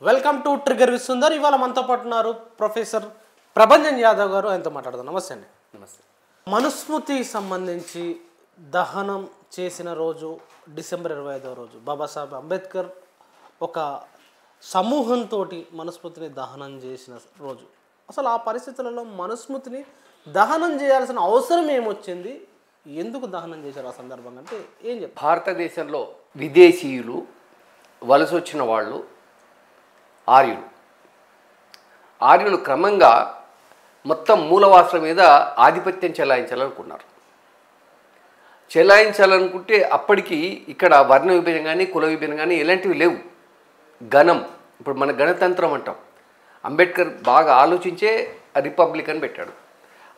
Welcome to trigger with Sundar. ఇవాళ మనతో పాటు ఉన్నారు ప్రొఫెసర్ ప్రభంజన్ యాదవ్ గారు. ఆయనతో మాట్లాడదాం. నమస్తే అండి. నమస్తే. మనుస్మృతి సంబంధించి దహనం చేసిన రోజు డిసెంబర్ 25వ రోజు బాబాసాహెబ్ అంబేద్కర్ ఒక సమూహంతో మనుస్మృతిని దహనం చేసిన రోజు. అసలు ఆ పరిస్థితులలో మనుస్మృతిని దహనం చేయాల్సిన అవసరం ఏమొచ్చింది, ఎందుకు దహనం చేశారు ఆ సందర్భంగా అంటే ఏం చెప్తారు? భారతదేశంలో విదేశీయులు వలస వచ్చిన వాళ్ళు ఆర్యులు క్రమంగా మొత్తం మూలవాసుల మీద ఆధిపత్యం చెలాయించాలనుకుంటే అప్పటికి ఇక్కడ వర్ణ విభజన కానీ కుల విభజన కానీ ఎలాంటివి లేవు. గణం, ఇప్పుడు మన గణతంత్రం అంటాం. అంబేద్కర్ బాగా ఆలోచించే రిపబ్లికన్ పెట్టాడు.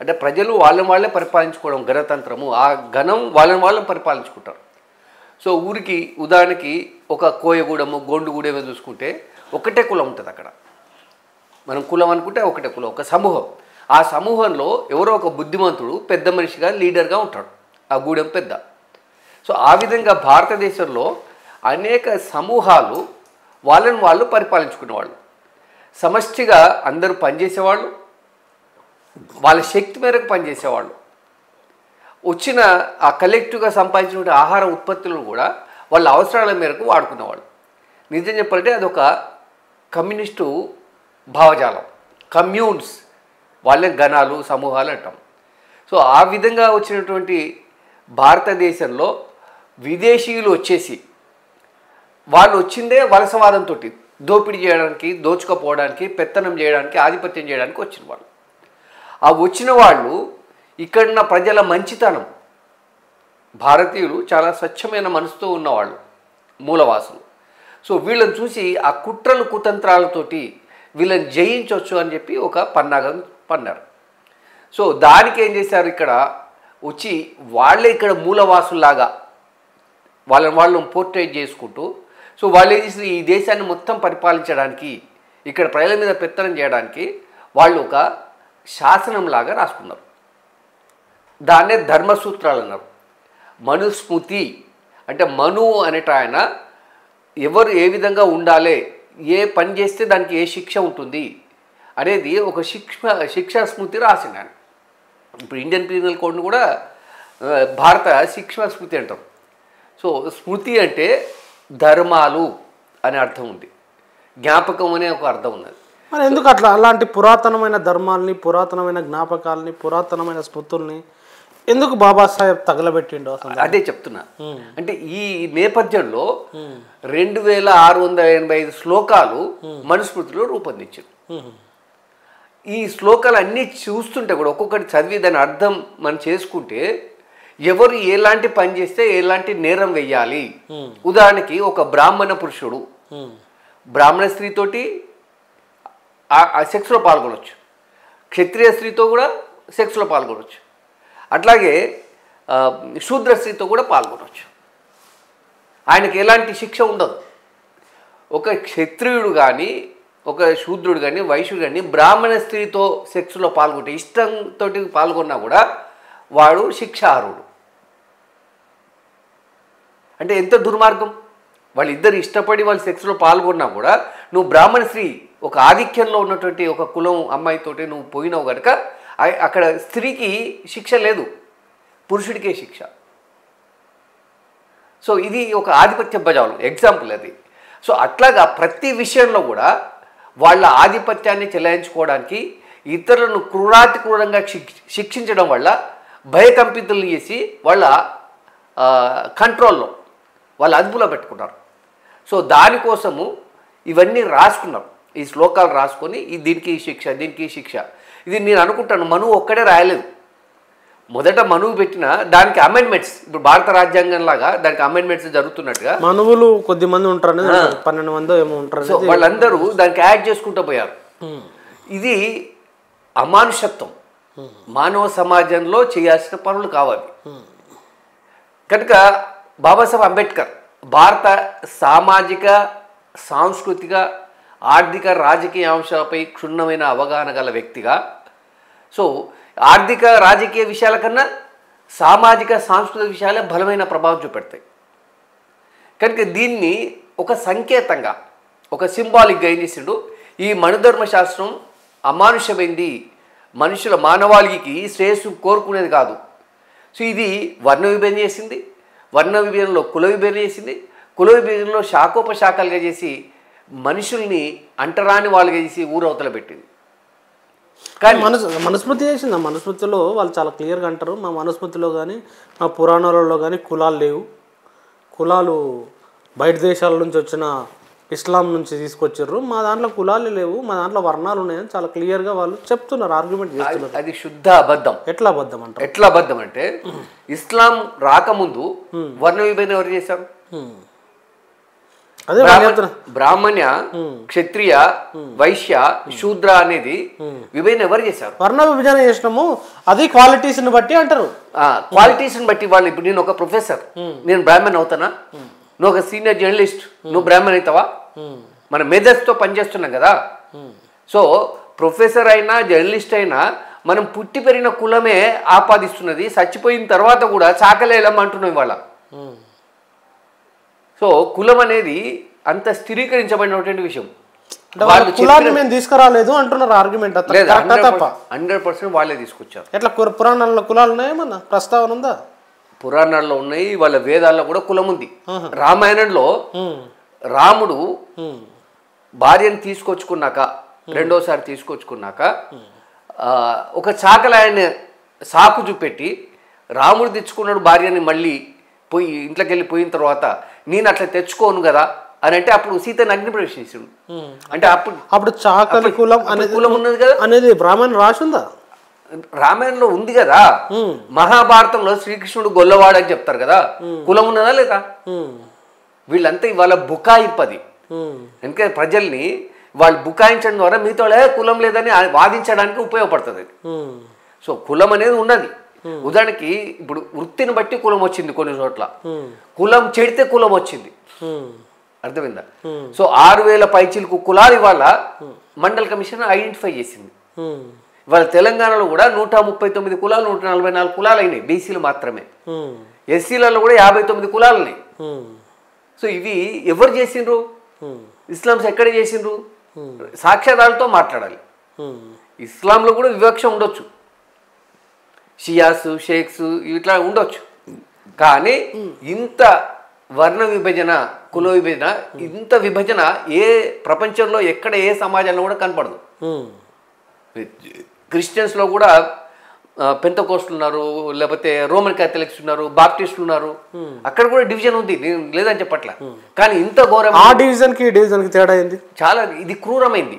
అంటే ప్రజలు వాళ్ళే పరిపాలించుకోవడం గణతంత్రము. ఆ గణం వాళ్ళని పరిపాలించుకుంటారు. సో ఊరికి ఉదాహరణకి ఒక కోయగూడెము గోండుగూడెమో చూసుకుంటే ఒకటే కులం ఉంటుంది అక్కడ. మనం కులం అనుకుంటే ఒకటే కులం, ఒక సమూహం. ఆ సమూహంలో ఎవరో ఒక బుద్ధిమంతుడు పెద్ద మనిషిగా లీడర్గా ఉంటాడు, ఆ గూడెం పెద్ద. సో ఆ విధంగా భారతదేశంలో అనేక సమూహాలు వాళ్ళు పరిపాలించుకునేవాళ్ళు. సమష్టిగా అందరూ పనిచేసేవాళ్ళు, వాళ్ళ శక్తి మేరకు పనిచేసేవాళ్ళు. వచ్చిన ఆ కలెక్టివ్గా సంపాదించిన ఆహార ఉత్పత్తులను కూడా వాళ్ళ అవసరాల మేరకు వాడుకునేవాళ్ళు. నిజం చెప్పాలంటే అదొక కమ్యూనిస్టు భావజాలం. కమ్యూన్స్, వాళ్ళే గణాలు సమూహాలు అంటాం. సో ఆ విధంగా వచ్చినటువంటి భారతదేశంలో విదేశీయులు వచ్చేసి వాళ్ళు వచ్చిందే వలసవాదంతో దోపిడీ చేయడానికి, దోచుకపోవడానికి, పెత్తనం చేయడానికి, ఆధిపత్యం చేయడానికి వచ్చిన వాళ్ళు. ఆ వచ్చిన వాళ్ళు ఇక్కడున్న ప్రజల మంచితనం, భారతీయులు చాలా స్వచ్ఛమైన మనసుతో ఉన్నవాళ్ళు మూలవాసులు. సో వీళ్ళని చూసి ఆ కుట్రలు కుతంత్రాలతోటి వీళ్ళని జయించవచ్చు అని చెప్పి ఒక పన్నాగం పన్నారు. సో దానికి ఏం చేశారు, ఇక్కడ వచ్చి వాళ్ళే ఇక్కడ మూలవాసుల్లాగా వాళ్ళని పోర్ట్రేట్ చేసుకుంటూ, సో వాళ్ళు ఏం చేసి ఈ దేశాన్ని మొత్తం పరిపాలించడానికి, ఇక్కడ ప్రజల మీద పెత్తనం చేయడానికి వాళ్ళు ఒక శాసనంలాగా రాసుకున్నారు. దాన్నే ధర్మసూత్రాలు అన్నారు. మనుస్మృతి అంటే మను అనేట ఆయన ఎవరు ఏ విధంగా ఉండాలి, ఏ పని చేస్తే దానికి ఏ శిక్ష ఉంటుంది అనేది ఒక శిక్షా స్మృతి రాసినాను. ఇప్పుడు ఇండియన్ పీనల్ కోడ్ను కూడా భారత శిక్షా స్మృతి అంటాం. సో స్మృతి అంటే ధర్మాలు అనే అర్థం ఉంది, జ్ఞాపకం అనే ఒక అర్థం ఉన్నది. మరి ఎందుకు అట్లా అలాంటి పురాతనమైన ధర్మాల్ని, పురాతనమైన జ్ఞాపకాలని, పురాతనమైన స్మృతుల్ని ఎందుకు బాబాసాహెబ్ తగలబెట్టిండో అదే చెప్తున్నా. అంటే ఈ నేపథ్యంలో 2685 శ్లోకాలు మనుస్మృతిలో రూపొందించారు. ఈ శ్లోకాలు అన్నీ చూస్తుంటే కూడా ఒక్కొక్కటి చదివి దాని అర్థం మనం చేసుకుంటే ఎవరు ఎలాంటి పని చేస్తే ఎలాంటి నేరం వెయ్యాలి. ఉదాహరణకి ఒక బ్రాహ్మణ పురుషుడు బ్రాహ్మణ స్త్రీతోటి సెక్స్లో పాల్గొనవచ్చు, క్షత్రియ స్త్రీతో కూడా సెక్స్లో పాల్గొనవచ్చు, అట్లాగే శూద్ర స్త్రీతో కూడా పాల్గొనవచ్చు. ఆయనకి ఎలాంటి శిక్ష ఉండదు. ఒక క్షత్రియుడు కానీ, ఒక శూద్రుడు కానీ, వైశ్యుడు కానీ బ్రాహ్మణ స్త్రీతో సెక్స్లో పాల్గొంటే, ఇష్టంతో పాల్గొన్నా కూడా వాడు శిక్షార్హుడు. అంటే ఎంత దుర్మార్గం! వాళ్ళిద్దరు ఇష్టపడి వాళ్ళు సెక్స్లో పాల్గొన్నా కూడా నువ్వు బ్రాహ్మణ స్త్రీ, ఒక ఆధిక్యంలో ఉన్నటువంటి ఒక కులం అమ్మాయితోటి నువ్వు పోయినావు కనుక అక్కడ స్త్రీకి శిక్ష లేదు, పురుషుడికే శిక్ష. సో ఇది ఒక ఆధిపత్య బజావం ఎగ్జాంపుల్ అది. సో అట్లాగా ప్రతి విషయంలో కూడా వాళ్ళ ఆధిపత్యాన్ని చెలాయించుకోవడానికి ఇతరులను క్రూరంగా శిక్షించడం వల్ల భయకంపితులు చేసి వాళ్ళ కంట్రోల్లో, వాళ్ళ అదుపులో పెట్టుకున్నారు. సో దానికోసము ఇవన్నీ రాసుకున్నారు, ఈ శ్లోకాలు రాసుకొని దీనికి శిక్ష, దీనికి శిక్ష. ఇది నేను అనుకుంటాను మనువు ఒక్కడే రాయలేదు. మొదట మనువు పెట్టిన దానికి అమెండ్మెంట్స్, ఇప్పుడు భారత రాజ్యాంగం లాగా దానికి అమెండ్మెంట్స్ జరుగుతున్నట్టుగా మనువులు కొద్ది మంది ఉంటారు, 12 మంది ఏమో ఉంటారు. సో వాళ్ళందరూ దానికి యాడ్ చేసుకుంటూ పోయారు. ఇది అమానుషత్వం, మానవ సమాజంలో చేయాల్సిన పనులు కావాలి. కనుక బాబాసాహెబ్ అంబేద్కర్ భారత సామాజిక, సాంస్కృతిక, ఆర్థిక, రాజకీయ అంశాలపై క్షుణ్ణమైన అవగాహన గల వ్యక్తిగా, సో ఆర్థిక రాజకీయ విషయాల కన్నా సామాజిక సాంస్కృతిక విషయాలే బలమైన ప్రభావం చూపెడతాయి. కనుక దీన్ని ఒక సంకేతంగా ఒక సింబాలిక్గా ఏం చేసిండు, ఈ మనుధర్మ శాస్త్రం అమానుషమైంది, మనుషుల మానవాళికి శ్రేయస్సు కోరుకునేది కాదు. సో ఇది వర్ణ విభజన చేసింది, వర్ణ విభజనలో కుల విభజన చేసింది, కుల విభజనలో శాఖోపశాఖలుగా చేసి మనుషుల్ని అంటరాని వాళ్ళుగా చేసి ఊరవతల పెట్టింది. కానీ మనుస్మృతి చేసింది. ఆ మనుస్మృతిలో వాళ్ళు చాలా క్లియర్గా అంటారు, మా మనుస్మృతిలో కానీ మా పురాణాలలో కానీ కులాలు లేవు, కులాలు బయట దేశాల నుంచి వచ్చిన ఇస్లాం నుంచి తీసుకొచ్చారు, మా దాంట్లో కులాలు లేవు, మా దాంట్లో వర్ణాలు ఉన్నాయని చాలా క్లియర్గా వాళ్ళు చెప్తున్నారు, ఆర్గ్యుమెంట్ చేస్తున్నారు. అది శుద్ధ అబద్ధం. ఎట్లా అబద్ధం అంటారు? ఎట్లా అబద్ధం అంటే ఇస్లాం రాకముందు వర్ణ విభజన ఎవరు చేశారు? అదే బ్రాహ్మణ్య, క్షత్రియ, వైశ్య, శూద్ర అనేది విభజన ఎవరు చేశారు? వర్ణ విభజన చేసినాము, అది క్వాలిటీస్ ని బట్టి అంటారు. క్వాలిటీస్ ని బట్టి వాళ్ళు. ఇప్పుడు నేను ఒక ప్రొఫెసర్, నేను బ్రాహ్మణ్ అవుతానా? నువ్వు ఒక సీనియర్ జర్నలిస్ట్, నువ్వు బ్రాహ్మణ్ అవుతావా? మన మెథడ్స్తో పనిచేస్తున్నాం కదా. సో ప్రొఫెసర్ అయినా జర్నలిస్ట్ అయినా మనం పుట్టి పెరిగిన కులమే ఆపాదిస్తున్నది, చచ్చిపోయిన తర్వాత కూడా చాకలేలం అంటున్నాం ఇవాళ. సో కులం అనేది అంత స్థిరీకరించబడినటువంటి విషయం. కులాన్ని మేము తీసుకురాలేదు అంటున్నారు ఆర్గ్యుమెంట్. 100% వాళ్ళే తీసుకొచ్చారు. ఎట్లా పురాణాల్లో కులాలు ఉన్నాయేమన్నా ప్రస్తావన ఉందా? పురాణాల్లో ఉన్నాయి, వాళ్ళ వేదాల్లో కూడా కులం ఉంది. రామాయణంలో రాముడు భార్యను తీసుకొచ్చుకున్నాక, రెండోసారి తీసుకొచ్చుకున్నాక ఒక చాకలాయన సాకు చూపెట్టి రాముడు తెచ్చుకున్నాడు భార్యని, మళ్ళీ పోయి ఇంట్లోకి వెళ్ళి పోయిన తర్వాత నేను అట్లా తెచ్చుకోను కదా అని అంటే అప్పుడు సీతని అగ్ని ప్రవేశించాడు. అంటే అప్పుడు చాకలి కులం కులం ఉన్నది కదా అనేది బ్రాహ్మణ్ రాసిందా? రామాయణంలో ఉంది కదా. మహాభారతంలో శ్రీకృష్ణుడు గొల్లవాడు అని చెప్తారు కదా, కులం ఉన్నదా లేదా? వీళ్ళంతా ఇవాళ బుకాయింపది. ఎందుకంటే ప్రజల్ని వాళ్ళు బుకాయించడం ద్వారా మీతో కులం లేదని వాదించడానికి ఉపయోగపడుతుంది. సో కులం అనేది ఉన్నది. ఉదాహరణకి ఇప్పుడు వృత్తిని బట్టి కులం వచ్చింది, కొన్ని చోట్ల కులం చెడితే కులం వచ్చింది, అర్థమైందా? సో 6000 పైచీలకు కులాలు ఇవాళ మండల్ కమిషన్ ఐడెంటిఫై చేసింది. ఇవాళ తెలంగాణలో కూడా 139 కులాలు, 144 కులాలు అయినాయి, బీసీలు మాత్రమే. ఎస్సీలలో కూడా 59 కులాలు ఉన్నాయి. సో ఇవి ఎవరు చేసిండ్రు? ఇస్లాంస్ ఎక్కడ చేసిండ్రు? సాక్ష్యాధారాలతో మాట్లాడాలి. ఇస్లాంలో కూడా వివక్ష ఉండొచ్చు, షియాస్, షేక్స్ ఇట్లా ఉండొచ్చు, కానీ ఇంత వర్ణ విభజన, కుల విభజన, ఇంత విభజన ఏ ప్రపంచంలో ఎక్కడ ఏ సమాజంలో కూడా కనపడదు. క్రిస్టియన్స్లో కూడా పెంతకోస్టులు ఉన్నారు, లేకపోతే రోమన్ క్యాథలిక్స్ ఉన్నారు, బాప్టిస్టులు ఉన్నారు, అక్కడ కూడా డివిజన్ ఉంది, నేను లేదని చెప్పట్ల. కానీ ఇంత ఘోరం, ఆ డివిజన్ కి తేడా అయింది చాలా. ఇది క్రూరమైంది.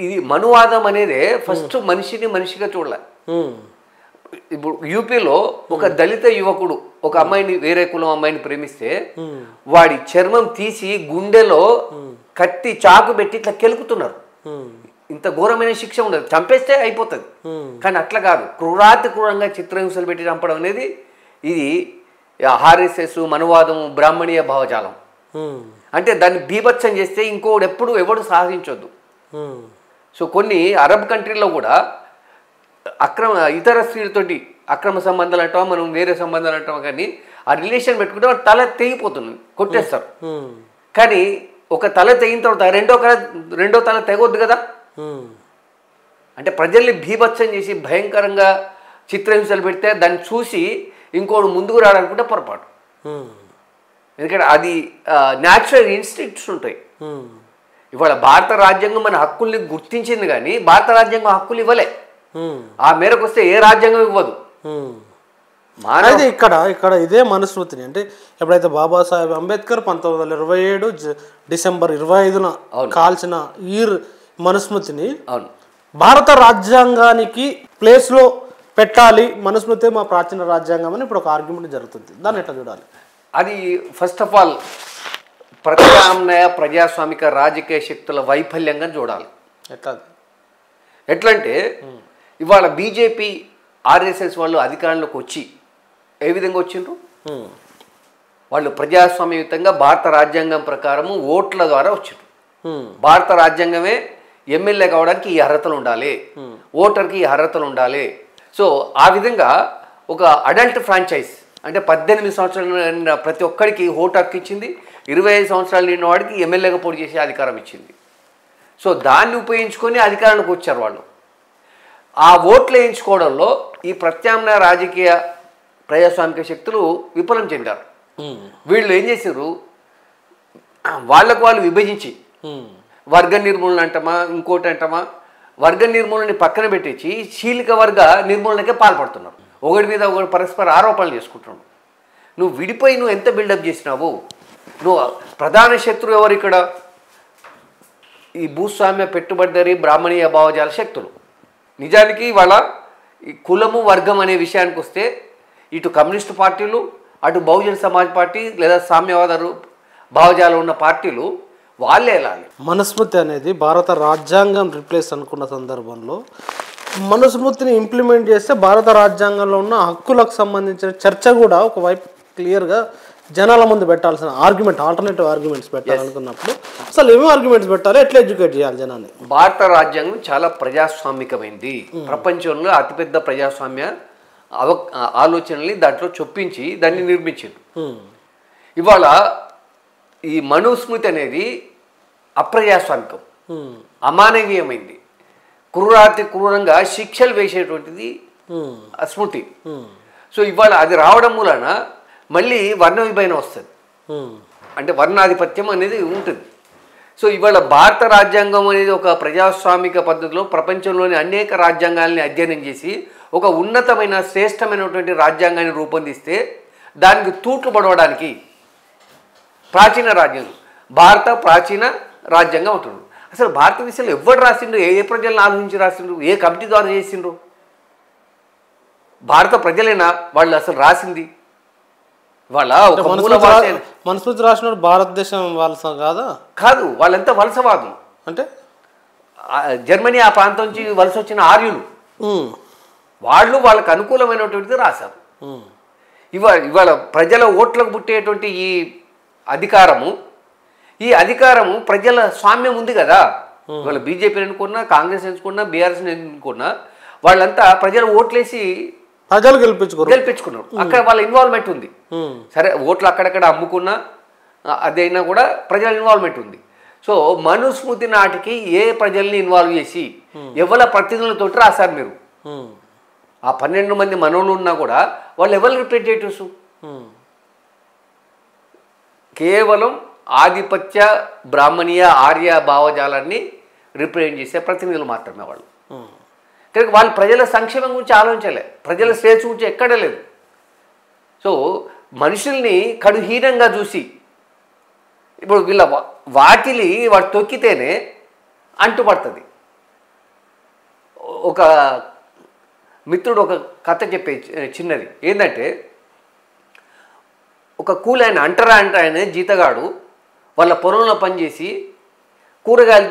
ఇది మనువాదం అనేది ఫస్ట్ మనిషిని మనిషిగా చూడాలి. ఇప్పుడు యూపీలో ఒక దళిత యువకుడు ఒక అమ్మాయిని, వేరే కులం అమ్మాయిని ప్రేమిస్తే వాడి చర్మం తీసి గుండెలో కత్తి చాకు పెట్టి ఇట్లా కెలుకుతున్నారు. ఇంత ఘోరమైన శిక్ష ఉండదు, చంపేస్తే అయిపోతుంది. కానీ అట్లా కాదు, క్రూరాతి క్రూరంగా చిత్రహింసలు పెట్టి చంపడం అనేది ఇది ఆర్ఎస్ఎస్ మనువాదం, బ్రాహ్మణీయ భావజాలం. అంటే దాన్ని బీభత్సం చేస్తే ఇంకోడు ఎవడు సాధించొద్దు. సో కొన్ని అరబ్ కంట్రీలో కూడా ఇతర స్త్రీలతోటి అక్రమ సంబంధాలు అంటాం, మనం వేరే సంబంధాలు అంటాం, కానీ ఆ రిలేషన్ పెట్టుకుంటే వాడు తల తెగిపోతుంది, కొట్టేస్తారు. కానీ ఒక తల తెగిన తర్వాత రెండో తల తెగొద్దు కదా. అంటే ప్రజల్ని బీభత్సం చేసి భయంకరంగా చిత్రహింసలు పెడితే దాన్ని చూసి ఇంకోడు ముందుకు రాడానుకుంటే పొరపాటు. ఎందుకంటే అది న్యాచురల్ ఇన్స్టింక్ట్స్ ఉంటాయి. ఇవాళ భారత రాజ్యాంగం మన హక్కుల్ని గుర్తించింది, కానీ భారత రాజ్యాంగం హక్కులు ఇవ్వలే. ఆ మేరకు వస్తే ఏ రాజ్యాంగం ఇవ్వదు. అయితే ఇక్కడ ఇదే మనుస్మృతిని, అంటే ఎప్పుడైతే బాబాసాహెబ్ అంబేద్కర్ 1927 డిసెంబర్ 25న కాల్చిన ఈ మనుస్మృతిని భారత రాజ్యాంగానికి ప్లేస్లో పెట్టాలి, మనుస్మృతి మా ప్రాచీన రాజ్యాంగం అని ఇప్పుడు ఒక ఆర్గ్యుమెంట్ జరుగుతుంది. దాన్ని ఎట్లా చూడాలి? అది ఫస్ట్ ఆఫ్ ఆల్ ప్రత్యామ్నాయ ప్రజాస్వామిక రాజకీయ శక్తుల వైఫల్యంగా చూడాలి. ఎట్లంటే ఇవాళ బీజేపీ, ఆర్ఎస్ఎస్ వాళ్ళు అధికారంలోకి వచ్చి ఏ విధంగా వచ్చిండ్రు? వాళ్ళు ప్రజాస్వామ్యయుతంగా భారత రాజ్యాంగం ప్రకారము ఓట్ల ద్వారా వచ్చిండ్రు. భారత రాజ్యాంగమే ఎమ్మెల్యే కావడానికి ఈ అర్హతలు ఉండాలి, ఓటర్కి ఈ అర్హతలు ఉండాలి. సో ఆ విధంగా ఒక అడల్ట్ ఫ్రాంచైజ్ అంటే 18 సంవత్సరాలు నిండిన ప్రతి ఒక్కరికి ఓటు హక్కు ఇచ్చింది, 25 సంవత్సరాలు నిండిన వాడికి ఎమ్మెల్యేగా పోటీ చేసే అధికారం ఇచ్చింది. సో దాన్ని ఉపయోగించుకొని అధికారానికి వచ్చారు వాళ్ళు. ఆ ఓట్లు వేయించుకోవడంలో ఈ ప్రత్యామ్నాయ రాజకీయ ప్రజాస్వామిక శక్తులు విఫలం చెందారు. వీళ్ళు ఏం చేశారు, వాళ్ళకు వాళ్ళు విభజించి వర్గ నిర్మూలన అంటమా ఇంకోటి అంటమా, వర్గ నిర్మూలనని పక్కన పెట్టించి శీలిక వర్గ నిర్మూలనకే పాల్పడుతున్నారు. ఒకటి మీద ఒకటి పరస్పర ఆరోపణలు చేసుకుంటున్నావు. నువ్వు విడిపోయి నువ్వు ఎంత బిల్డప్ చేసినావు. నువ్వు ప్రధాన శత్రువు ఎవరు ఇక్కడ? ఈ భూస్వామ్య పెట్టుబడిదారీ బ్రాహ్మణీయ భావజాల శక్తులు. నిజానికి వాళ్ళ ఈ కులము వర్గం అనే విషయానికి వస్తే ఇటు కమ్యూనిస్టు పార్టీలు, అటు బహుజన సమాజ్ పార్టీ లేదా సామ్యవాద భావజాలం ఉన్న పార్టీలు వాళ్ళే వెళ్ళాలి. మనుస్మృతి అనేది భారత రాజ్యాంగం రిప్లేస్ అనుకున్న సందర్భంలో మనుస్మృతిని ఇంప్లిమెంట్ చేస్తే భారత రాజ్యాంగంలో ఉన్న హక్కులకు సంబంధించిన చర్చ కూడా ఒకవైపు క్లియర్గా జనాల ముందు పెట్టాల్సిన ఆర్గ్యుమెంట్, ఆల్టర్నేటివ్ ఆర్గ్యుమెంట్స్ పెట్టాలనుకున్నప్పుడు అసలు ఏమేమి ఆర్గ్యుమెంట్స్ పెట్టాలి, ఎట్లా ఎడ్యుకేట్ చేయాలి జనాన్ని? భారత రాజ్యాంగం చాలా ప్రజాస్వామికమైంది. ప్రపంచంలో అతిపెద్ద ప్రజాస్వామ్య ఆలోచనల్ని దాంట్లో చొప్పించి దాన్ని నిర్మించింది. ఇవాళ ఈ మనుస్మృతి అనేది అప్రజాస్వామికం, అమానవీయమైంది, క్రూరంగా శిక్షలు వేసేటువంటిది స్మృతి. సో ఇవాళ అది రావడం మూలన మళ్ళీ వర్ణ విభజన వస్తుంది, అంటే వర్ణాధిపత్యం అనేది ఉంటుంది. సో ఇవాళ భారత రాజ్యాంగం అనేది ఒక ప్రజాస్వామిక పద్ధతిలో ప్రపంచంలోని అనేక రాజ్యాంగాల్ని అధ్యయనం చేసి ఒక ఉన్నతమైన శ్రేష్టమైనటువంటి రాజ్యాంగాన్ని రూపొందిస్తే దానికి తూట్లు పడవడానికి ప్రాచీన రాజ్యాంగం, భారత ప్రాచీన రాజ్యాంగం ఉంటుంది. అసలు భారతదేశంలో ఎవరు రాసిండ్రు, ఏ ప్రజలను ఆలోచించి రాసిండ్రు, ఏ కమిటీ ద్వారా చేసిండ్రు? భారత ప్రజలైనా వాళ్ళు అసలు రాసింది? వాళ్ళ మనుస్మృతి రాసిన భారతదేశం వలస కాదా? కాదు, వాళ్ళంతా వలసవాదులు. అంటే జర్మనీ ఆ ప్రాంతం నుంచి వలస వచ్చిన ఆర్యులు, వాళ్ళు వాళ్ళకు అనుకూలమైనటువంటిది రాశారు. ఇవాళ ప్రజల ఓట్లకు పుట్టేటువంటి ఈ అధికారము ప్రజల స్వామ్యం ఉంది కదా. ఇవాళ బీజేపీని ఎన్నుకున్నా, కాంగ్రెస్ ఎంచుకున్నా, బీఆర్ఎస్ని ఎన్నుకున్నా వాళ్ళంతా ప్రజల ఓట్లేసి ప్రజలు గెలిపించుకున్నారు. అక్కడ వాళ్ళ ఇన్వాల్వ్మెంట్ ఉంది. సరే ఓట్లు అక్కడక్కడ అమ్ముకున్నా అదైనా కూడా ప్రజల ఇన్వాల్వ్మెంట్ ఉంది. సో మనుస్మృతి నాటికి ఏ ప్రజల్ని ఇన్వాల్వ్ చేసి ఎవరి ప్రతినిధులతోటి రాశారు మీరు? ఆ 12 మంది మనోళ్ళు ఉన్నా కూడా వాళ్ళు ఎవరు రిప్రజెంటేటివ్స్? కేవలం ఆధిపత్య బ్రాహ్మణీయ ఆర్య భావజాలాన్ని రిప్రజెంట్ చేసే ప్రతినిధులు మాత్రమే వాళ్ళు. కనుక వాళ్ళు ప్రజల సంక్షేమం గురించి ఆలోచించలే, ప్రజల స్వేచ్ఛ గురించి ఎక్కడ లేదు. సో మనుషుల్ని కడుహీనంగా చూసి ఇప్పుడు వీళ్ళ వాకిలి వాడు తొక్కితేనే అంటుపడుతుంది. ఒక మిత్రుడు ఒక కథ చెప్పే చిన్నది ఏంటంటే, ఒక కూలైన ఆయన జీతగాడు వాళ్ళ పొలంలో పనిచేసి కూరగాయలు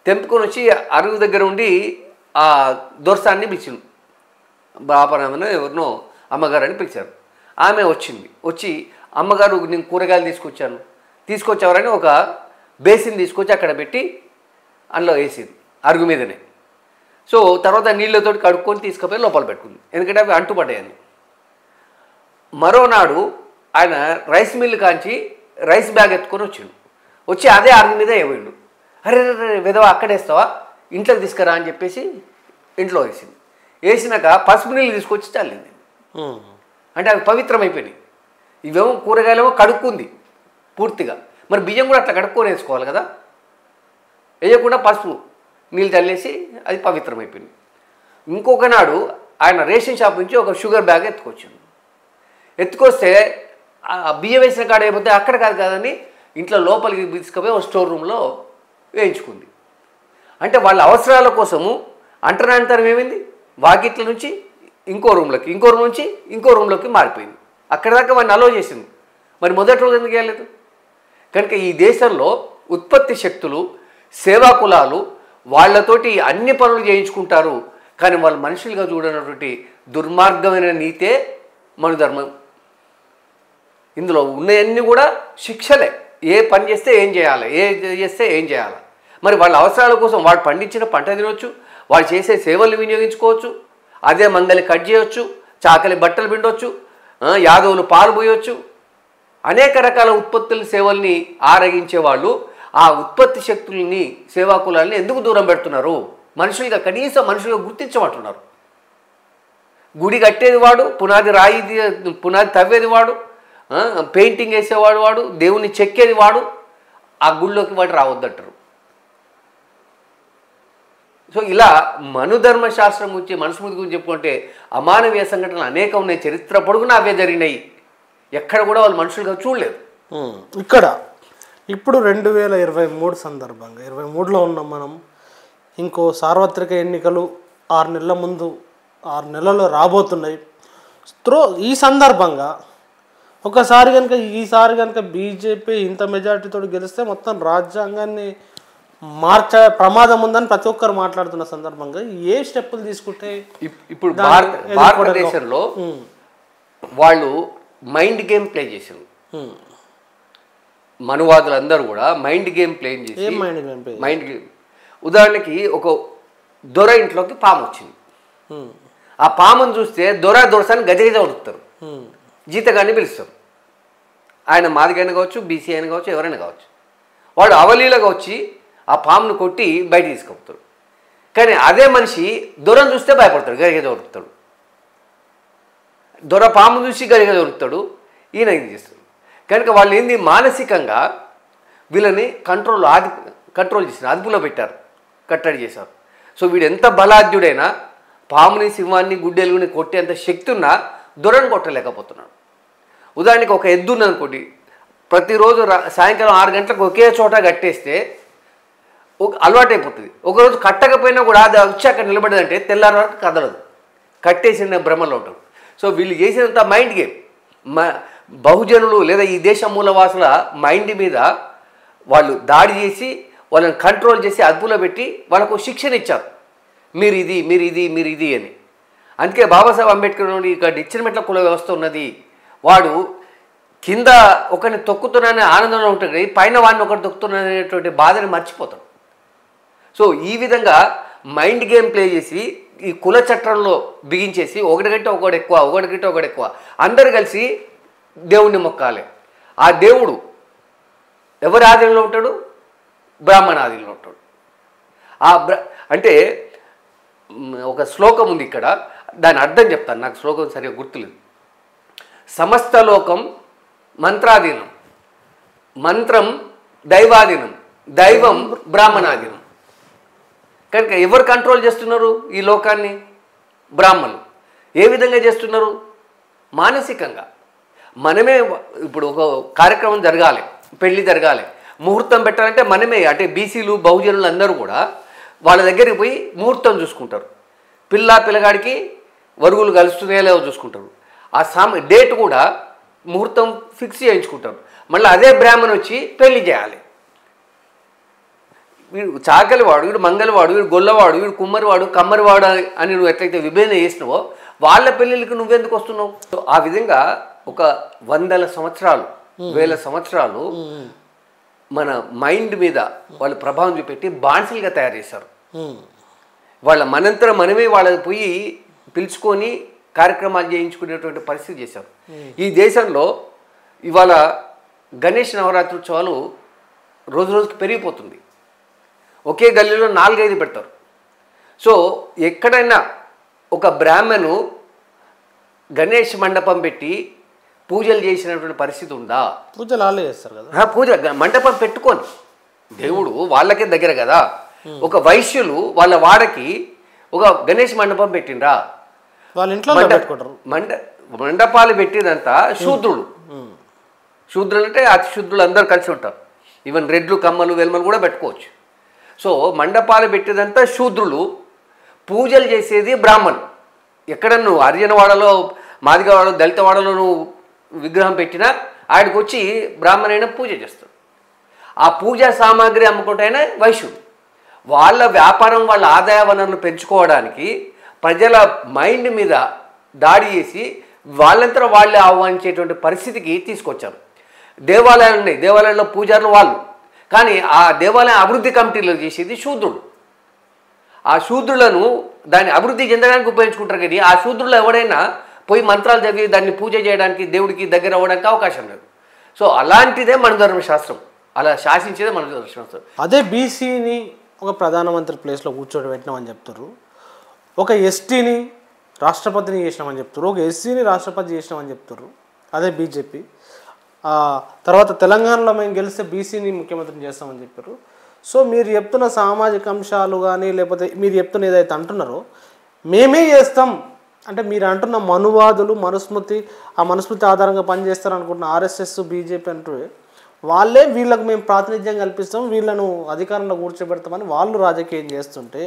తెంపుకొని వచ్చి అరుగు దగ్గర ఉండి ఆ దొరసాన్ని పిలిచిండు. బాపరామని ఎవరినో అమ్మగారని పిలిచారు. ఆమె వచ్చి అమ్మగారు నేను కూరగాయలు తీసుకొచ్చావరని ఒక బేసిన్ తీసుకొచ్చి అక్కడ పెట్టి అందులో వేసింది అరుగు మీదనే. సో తర్వాత నీళ్ళతోటి కడుక్కొని తీసుకుపోయి లోపల పెట్టుకుంది, ఎందుకంటే అవి అంటుపడ్డాయని. మరోనాడు ఆయన రైస్ మిల్లు కాంచి రైస్ బ్యాగ్ ఎత్తుకొని వచ్చి అదే అరుగు మీద వేయండు. అరే విధవ అక్కడేస్తావా, ఇంట్లోకి తీసుకురా అని చెప్పేసి ఇంట్లో వేసినాక పసుపు నీళ్ళు తీసుకొచ్చి చల్లింది. అంటే అవి పవిత్రమైపోయినాయి. ఇవేమో కూరగాయలేమో కడుక్కుంది పూర్తిగా, మరి బియ్యం కూడా అట్లా కడుక్కొని వేసుకోవాలి కదా, వేయకుండా పసుపు నీళ్ళు చల్లేసి అది పవిత్రమైపోయింది. ఇంకొక నాడు ఆయన రేషన్ షాప్ నుంచి ఒక షుగర్ బ్యాగ్ ఎత్తుకొస్తే బియ్యం వేసిన కాడ అయిపోతే అక్కడ కాదని ఇంట్లో లోపలికి తీసుకుపోయి ఒక స్టోర్ రూమ్లో వేయించుకుంది. అంటే వాళ్ళ అవసరాల కోసము అంతరం ఏమైంది, వాకిట్ల నుంచి ఇంకో రూమ్ నుంచి ఇంకో రూమ్లోకి మారిపోయింది. అక్కడ దాకా వాడిని అలో చేసింది. మరి మొదటి రోజు ఎందుకు వేయలేదు? కనుక ఈ దేశంలో ఉత్పత్తి శక్తులు, సేవా కులాలు వాళ్ళతోటి అన్ని పనులు చేయించుకుంటారు, కానీ వాళ్ళు మనుషులుగా చూడనటువంటి దుర్మార్గమైన నీతే మనుధర్మం. ఇందులో ఉన్నవన్నీ కూడా శిక్షలే. ఏ పని చేస్తే ఏం చేయాలి, చేస్తే ఏం చేయాలి. మరి వాళ్ళ అవసరాల కోసం వాడు పండించిన పంట తినవచ్చు, వాళ్ళు చేసే సేవలు వినియోగించుకోవచ్చు, అదే మంగలి కట్ చేయవచ్చు, చాకలి బట్టలు పిండొచ్చు, యాదవులు పాలు పోయొచ్చు, అనేక రకాల ఉత్పత్తుల సేవల్ని ఆరగించే వాళ్ళు ఆ ఉత్పత్తి శక్తుల్ని సేవా కులాలని ఎందుకు దూరం పెడుతున్నారు? మనుషులుగా కనీసం మనుషులుగా గుర్తించమంటున్నారు. గుడి కట్టేది వాడు, పునాది తవ్వేది వాడు, పెయింటింగ్ వేసేవాడు వాడు, దేవుని చెక్కేది వాడు, ఆ గుడిలోకి వాడు రావద్దంటారు. సో ఇలా మనుధర్మ శాస్త్రం గురించి మనుస్మృతి గురించి చెప్పుకుంటే అమానవీయ సంఘటనలు అనేక ఉన్నాయి. చరిత్ర పొడుగునా అవే జరిగినాయి. ఎక్కడ కూడా వాళ్ళు మనుషులుగా చూడలేదు. ఇక్కడ ఇప్పుడు 2023 సందర్భంగా 23లో ఉన్నాం మనం. ఇంకో సార్వత్రిక ఎన్నికలు 6 నెలల్లో రాబోతున్నాయి. ఈ సందర్భంగా ఈసారి కనుక బీజేపీ ఇంత మెజారిటీతో గెలిస్తే మొత్తం రాజ్యాంగాన్ని మార్చే ప్రమాదం ఉందని ప్రతి ఒక్కరు మాట్లాడుతున్న సందర్భంగా ఏ స్టెప్పులు తీసుకుంటే ఇప్పుడు భారతదేశంలో వాళ్ళు మైండ్ గేమ్ ప్లే చేశారు. మనువాదులందరూ కూడా మైండ్ గేమ్ ప్లే చేసి మైండ్ గేమ్ ఉదాహరణకి ఒక దొర ఇంట్లోకి పాము వచ్చింది. ఆ పామును చూస్తే దొరసాన్ని గజగజ ఉడుకుతారు, జీతగాన్ని పిలుస్తారు. ఆయన మాదిగైనా కావచ్చు, బీసీ అయినా కావచ్చు, ఎవరైనా కావచ్చు. వాడు అవలీలగా వచ్చి ఆ పామును కొట్టి బయట తీసుకొస్తాడు. కానీ అదే మనిషి దొరను చూస్తే భయపడతాడు, గజగజ ఉడుకుతాడు. దొర పాము చూసి గజగజ ఉడుకుతాడు, ఈయన ఇది చేస్తాడు. కనుక వాళ్ళు ఏంది మానసికంగా వీళ్ళని కంట్రోల్ చేశారు, అదుపులో పెట్టారు, కట్టడి చేశారు. సో వీడు ఎంత బలాఢ్యుడైనా పాముని, సింహాన్ని, గుడ్డెలుగుని కొట్టేంత శక్తి ఉన్నా దొరను కొట్టలేకపోతున్నాడు. ఉదాహరణకి ఒక ఎద్దు ఉందనుకోండి, ప్రతిరోజు సాయంకాలం 6 గంటలకు ఒకే చోట కట్టేస్తే అలవాటైపోతుంది. ఒకరోజు కట్టకపోయినా కూడా అది వచ్చి అక్కడ నిలబడదంటే తెల్లారి వరకు కదలదు, కట్టేసిన భ్రమలో ఉంటారు. సో వీళ్ళు చేసినంత మైండ్ గేమ్. బహుజనులు లేదా ఈ దేశ మూలవాసుల మైండ్ మీద వాళ్ళు దాడి చేసి వాళ్ళని కంట్రోల్ చేసి అదుపులో పెట్టి వాళ్ళకు శిక్షణ ఇచ్చారు. మీరు ఇది అని. అందుకే బాబాసాహెబ్ అంబేద్కర్ నుండి ఇక్కడ ఇచ్చిన మెట్ల కుల వ్యవస్థ ఉన్నది. వాడు కింద ఒకరిని తొక్కుతున్నానే ఆనందంలో ఉంటాడు, పైన వాడిని ఒకటి తొక్కుతున్నటువంటి బాధని మర్చిపోతాడు. సో ఈ విధంగా మైండ్ గేమ్ ప్లే చేసి ఈ కుల చట్టంలో బిగించేసి ఒకటికంటే ఒకటి ఎక్కువ అందరు కలిసి దేవుణ్ణి మొక్కాలి. ఆ దేవుడు ఎవరి ఆధీనంలో ఉంటాడు? బ్రాహ్మణ ఆధీనంలో ఉంటాడు. అంటే ఒక శ్లోకం ఉంది ఇక్కడ, దాని అర్థం చెప్తాను, నాకు శ్లోకం సరిగా గుర్తులేదు. సమస్త లోకం మంత్రాధీనం, మంత్రం దైవాధీనం, దైవం బ్రాహ్మణాధీనం. కనుక ఎవరు కంట్రోల్ చేస్తున్నారు ఈ లోకాన్ని? బ్రాహ్మణులు. ఏ విధంగా చేస్తున్నారు? మానసికంగా. మనమే ఇప్పుడు ఒక కార్యక్రమం జరగాలి, పెళ్ళి జరగాలి, ముహూర్తం పెట్టాలంటే మనమే, అంటే బీసీలు బహుజనులు అందరూ కూడా వాళ్ళ దగ్గరికి పోయి ముహూర్తం చూసుకుంటారు. పిల్లగాడికి వరుగులు కలుస్తున్నాయో లేవో చూసుకుంటారు. ఆ డేట్ కూడా ముహూర్తం ఫిక్స్ చేయించుకుంటారు. మళ్ళీ అదే బ్రాహ్మణ వచ్చి పెళ్లి చేయాలి. వీడు చాకలివాడు, వీడు మంగళవాడు, వీడు గొల్లవాడు, వీడు కుమ్మరివాడు, కమ్మరివాడు అని నువ్వు ఎట్లయితే విభజన చేసినావో వాళ్ళ పెళ్ళిళ్ళకి నువ్వెందుకు వస్తున్నావు? ఆ విధంగా ఒక 100 సంవత్సరాలు 1000 సంవత్సరాలు మన మైండ్ మీద వాళ్ళు ప్రభావం చూపెట్టి బాన్సులుగా తయారు చేశారు. వాళ్ళ మనంతరం మనమే వాళ్ళకి పోయి పిలుచుకొని కార్యక్రమాలు చేయించుకునేటువంటి పరిస్థితి చేశారు. ఈ దేశంలో ఇవాళ గణేష్ నవరాత్రి ఉత్సవాలు రోజు రోజుకి పెరిగిపోతుంది. ఒకే గల్లీలో 4-5 పెడతారు. సో ఎక్కడైనా ఒక బ్రాహ్మణు గణేష్ మండపం పెట్టి పూజలు చేసినటువంటి పరిస్థితి ఉందా? పూజలు వాళ్ళే చేస్తారు కదా. పూజ మండపం పెట్టుకొని, దేవుడు వాళ్ళకే దగ్గర కదా. ఒక వైశ్యులు వాళ్ళ వాడకి ఒక గణేష్ మండపం పెట్టిండ్రా? వాళ్ళ ఇంట్లో మండపాలు పెట్టేదంతా శూద్రులు. శూద్రులు అంటే అతి శూద్రులు అందరూ కలిసి ఉంటారు. ఈవెన్ రెడ్లు, కమ్మలు, వెల్మలు కూడా పెట్టుకోవచ్చు. సో మండపాలు పెట్టేదంతా శూద్రులు, పూజలు చేసేది బ్రాహ్మణులు. ఎక్కడ నువ్వు హరిజనవాడలో, మాదిగవాడలో, దళితవాడలో నువ్వు విగ్రహం పెట్టినా ఆయనకు వచ్చి బ్రాహ్మణైనా పూజ చేస్తాడు. ఆ పూజా సామాగ్రి అమ్ముకుంటైనా వైశ్యుడు. వాళ్ళ వ్యాపారం, వాళ్ళ ఆదాయ వనరులు పెంచుకోవడానికి ప్రజల మైండ్ మీద దాడి చేసి వాళ్ళంతా వాళ్ళే ఆహ్వానించేటువంటి పరిస్థితికి తీసుకొచ్చారు. దేవాలయాలు ఉన్నాయి, దేవాలయంలో పూజారులు వాళ్ళు, కానీ ఆ దేవాలయం అభివృద్ధి కమిటీలో చేసేది శూద్రుడు. ఆ శూద్రులను దాన్ని అభివృద్ధి చెందడానికి ఉపయోగించుకుంటారు. కానీ ఆ శూద్రులు ఎవడైనా పోయి మంత్రాలు చదివి దాన్ని పూజ చేయడానికి దేవుడికి దగ్గర అవ్వడానికి అవకాశం లేదు. సో అలాంటిదే మన ధర్మశాస్త్రం, అలా శాసించేదే మన ధర్మశాస్త్రం. అదే బీసీని ఒక ప్రధానమంత్రి ప్లేస్లో కూర్చోబెట్టినామని చెప్తారు, ఒక ఎస్టీని రాష్ట్రపతిని చేసినామని చెప్తారు, ఒక ఎస్సీని రాష్ట్రపతి చేసినామని చెప్తారు అదే బీజేపీ. తర్వాత తెలంగాణలో మేము గెలిస్తే బీసీని ముఖ్యమంత్రిని చేస్తామని చెప్పారు. సో మీరు చెప్తున్న సామాజిక అంశాలు కానీ లేకపోతే మీరు చెప్తున్న ఏదైతే అంటున్నారో మేమే చేస్తాం అంటే మీరు అంటున్న మనువాదులు ఆ మనుస్మృతి ఆధారంగా పనిచేస్తారు అనుకుంటున్న ఆర్ఎస్ఎస్ బీజేపీ అంటూ వాళ్ళే వీళ్ళకు మేము ప్రాతినిధ్యం కల్పిస్తాం, వీళ్ళను అధికారంలో కూర్చోబెడతామని వాళ్ళు రాజకీయం చేస్తుంటే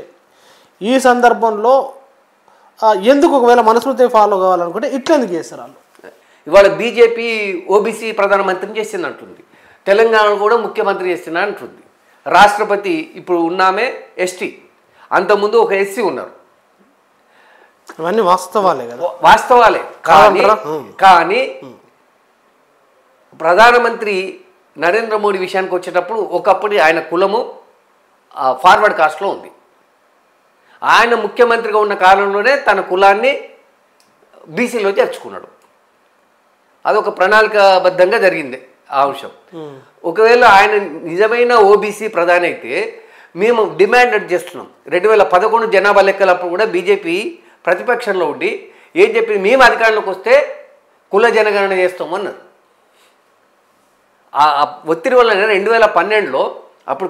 ఈ సందర్భంలో ఎందుకు ఒకవేళ మనుస్మృతి ఫాలో కావాలనుకుంటే ఇట్లా ఎందుకు చేస్తారు వాళ్ళు? ఇవాళ బీజేపీ ఓబీసీ ప్రధానమంత్రిని చేసింది అంటుంది, తెలంగాణ కూడా ముఖ్యమంత్రి చేస్తున్నా అంటుంది. రాష్ట్రపతి ఇప్పుడు ఉన్నామే ఎస్టీ, అంతకుముందు ఒక ఎస్సీ ఉన్నారు. ఇవన్నీ వాస్తవాలే కదా, వాస్తవాలే. కానీ ప్రధానమంత్రి నరేంద్ర మోడీ విషయానికి వచ్చేటప్పుడు ఒకప్పుడు ఆయన కులము ఫార్వర్డ్ కాస్ట్లో ఉంది. ఆయన ముఖ్యమంత్రిగా ఉన్న కాలంలోనే తన కులాన్ని బీసీలో చేర్చుకున్నాడు. అదొక ప్రణాళికాబద్ధంగా జరిగింది ఆ అంశం. ఒకవేళ ఆయన నిజమైన ఓబీసీ ప్రధాని అయితే మేము డిమాండ్ చేస్తున్నాం. 2011 జనాభా లెక్కలప్పుడు కూడా బీజేపీ ప్రతిపక్షంలో ఉండి ఏం చెప్పింది, మేము అధికారంలోకి వస్తే కుల జనగణన చేస్తామన్నారు. ఆ ఒత్తిడి వల్ల 2012లో అప్పుడు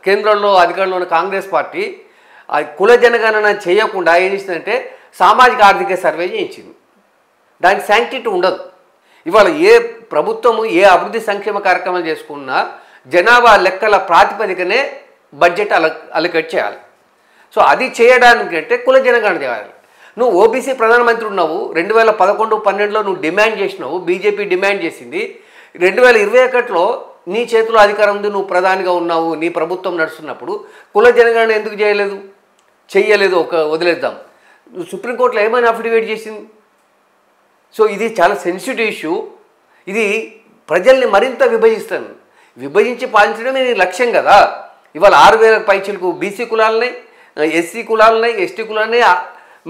కేంద్రంలో అధికారంలో ఉన్న కాంగ్రెస్ పార్టీ ఆ కుల జనగణన చేయకుండా ఏం చేసిందంటే సామాజిక ఆర్థిక సర్వే చేయించింది. దానికి శాంక్టిటీ ఉండదు. ఇవాళ ఏ ప్రభుత్వము ఏ అభివృద్ధి సంక్షేమ కార్యక్రమాలు చేసుకున్నా జనాభా లెక్కల ప్రాతిపదికనే బడ్జెట్ అలొకేట్ చేయాలి. సో అది చేయడానికంటే కుల జనగణన చేయాలి. నువ్వు ఓబీసీ ప్రధానమంత్రి ఉన్నావు, 2011-12లో నువ్వు డిమాండ్ చేసినావు, బీజేపీ డిమాండ్ చేసింది. 2021లో నీ చేతిలో అధికారం ఉంది, నువ్వు ప్రధానిగా ఉన్నావు, నీ ప్రభుత్వం నడుస్తున్నప్పుడు కుల జనగణన ఎందుకు చెయ్యలేదు? వదిలేద్దాం. సుప్రీంకోర్టులో ఏమైనా అఫిడవిట్ చేసింది? సో ఇది చాలా సెన్సిటివ్ ఇష్యూ. ఇది ప్రజల్ని మరింత విభజించి పాలించడమే నీ లక్ష్యం కదా. ఇవాళ 6,000 పైచీలకు బీసీ కులాలని, ఎస్సీ కులాలని, ఎస్టీ కులాలని,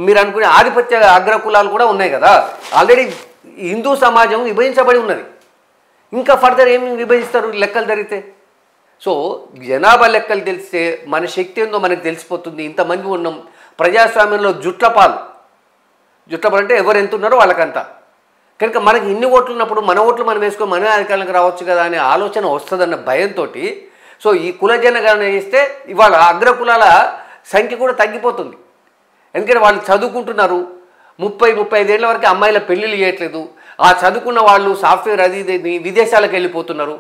మీరు అనుకునే ఆధిపత్య అగ్ర కులాలు కూడా ఉన్నాయి కదా. ఆల్రెడీ హిందూ సమాజం విభజించబడి ఉన్నది. ఇంకా ఫర్దర్ ఏమి విభజిస్తారు లెక్కలు జరిగితే? సో జనాభా లెక్కలు తెలిస్తే మన శక్తి ఏందో మనకు తెలిసిపోతుంది. ఇంతమంది ఉన్నాం ప్రజాస్వామ్యంలో, జుట్లపాలు అంటే ఎవరు ఎంత ఉన్నారో వాళ్ళకంతా. కనుక మనకి ఇన్ని ఓట్లు ఉన్నప్పుడు మన ఓట్లు మనం వేసుకొని మనమే అధికారంలోకి రావచ్చు కదా అనే ఆలోచన వస్తుందన్న భయంతో సో ఈ కుల జనగణన చేస్తే ఇవాళ అగ్ర కులాల సంఖ్య కూడా తగ్గిపోతుంది. ఎందుకంటే వాళ్ళు చదువుకుంటున్నారు, 30-35 ఏళ్ళ వరకు అమ్మాయిల పెళ్ళిళ్ళు చేయట్లేదు. ఆ చదువుకున్న వాళ్ళు సాఫ్ట్వేర్ అది విదేశాలకు వెళ్ళిపోతున్నారు.